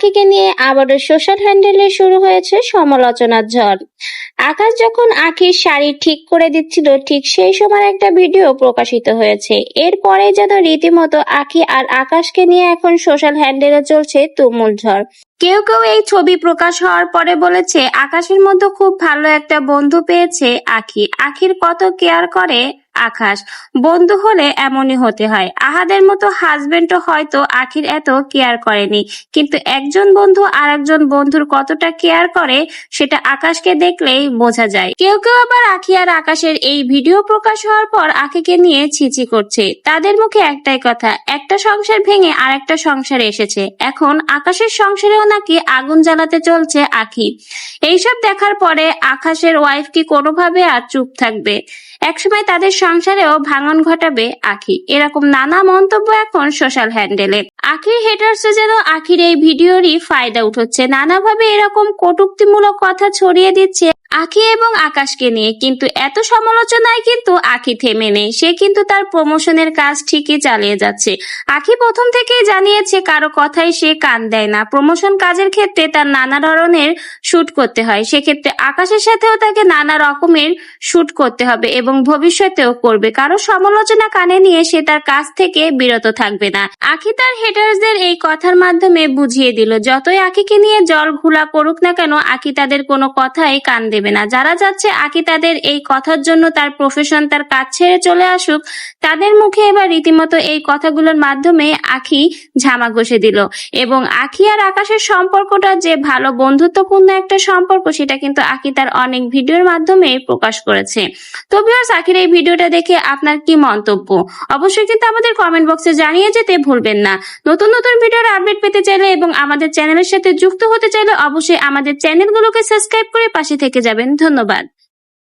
আখিকে নিয়ে আবারও সোশ্যাল হ্যান্ডেলে শুরু হয়েছে সমালোচনার ঝড়। আকাশ যখন আখির শাড়ি ঠিক করে দিচ্ছিল ঠিক সেই সময় একটা ভিডিও প্রকাশিত হয়েছে। এরপরে যেন রীতিমতো আখি আর আকাশকে নিয়ে এখন সোশ্যাল হ্যান্ডেলে চলছে তুমুল ঝড়। কেউ কেউ এই ছবি প্রকাশ হওয়ার পরে বলেছে আকাশের মধ্যে খুব ভালো একটা বন্ধু পেয়েছে আখি। আখির কত কেয়ার করে আকাশ, বন্ধু হলে এমনই হতে হয়। আহাদের মতো হাজবেন্ডও হয়তো আখির এত কেয়ার করেনি, কিন্তু একজন বন্ধু আর একজন বন্ধুর কতটা কেয়ার করে সেটা আকাশকে দেখলেই বোঝা যায়। কেউ কেউ আবার আখি আর আকাশের এই ভিডিও প্রকাশ হওয়ার পর আখিকে নিয়ে ছিছি করছে। তাদের মুখে একটাই কথা, একটা সংসার ভেঙে আর একটা সংসারে এসেছে, এখন আকাশের সংসারেও নাকি আগুন জ্বালাতে চলছে আখি। এইসব দেখার পরে আকাশের ওয়াইফ কি কোনোভাবে আর চুপ থাকবে? একসময় তাদের সংসারেও ভাঙন ঘটাবে আখি, এরকম নানা মন্তব্য এখন সোশ্যাল হ্যান্ডেলে। আখির হেটার্স যেন আখির এই ভিডিওরই ফায়দা উঠাচ্ছে, নানাভাবে এরকম কটূক্তিমূলক কথা ছড়িয়ে দিচ্ছে আখি এবং আকাশকে নিয়ে। কিন্তু এত সমালোচনায় কিন্তু আখি থেমে নেই, সে কিন্তু তার প্রমোশনের কাজ ঠিকই চালিয়ে যাচ্ছে। আখি প্রথম থেকেই জানিয়েছে কারো কথাই সে কান দেয় না। প্রমোশন কাজের ক্ষেত্রে তার নানা ধরনের শুট করতে হয়, সেক্ষেত্রে আকাশের সাথেও তাকে নানা রকমের শুট করতে হবে এবং ভবিষ্যতেও করবে। কারো সমালোচনা কানে নিয়ে সে তার কাজ থেকে বিরত থাকবে না। আখি তার হেটার্সদের এই কথার মাধ্যমে বুঝিয়ে দিল, যতই আখিকে নিয়ে জল ঘোলা করুক না কেন, আখি তাদের কোনো কথাই কান দেবে না। যারা যাচ্ছে আখি তাদের এই কথার জন্য তার প্রফেশন, তার কাজ ছেড়ে চলে আসুক, তাদের মুখে এবার রীতিমতো এই কথাগুলোর মাধ্যমে আখি ঝামা ঘষে দিল। এবং আখি আর আকাশের সম্পর্কটা যে ভালো বন্ধুত্বপূর্ণ একটা সম্পর্ক, সেটা কিন্তু আখি তার অনেক ভিডিওর মাধ্যমে প্রকাশ করেছে। তো ভিউয়ার্স, আখির এই ভিডিওটা দেখে আপনার কি মন্তব্য অবশ্যই কিন্তু আমাদের কমেন্ট বক্সে জানিয়ে যেতে ভুলবেন না। নতুন নতুন ভিডিওর আপডেট পেতে চাইলে এবং আমাদের চ্যানেলের সাথে যুক্ত হতে চাইলে অবশ্যই আমাদের চ্যানেলগুলোকে সাবস্ক্রাইব করে পাশে থেকে যাবেন। ধন্যবাদ।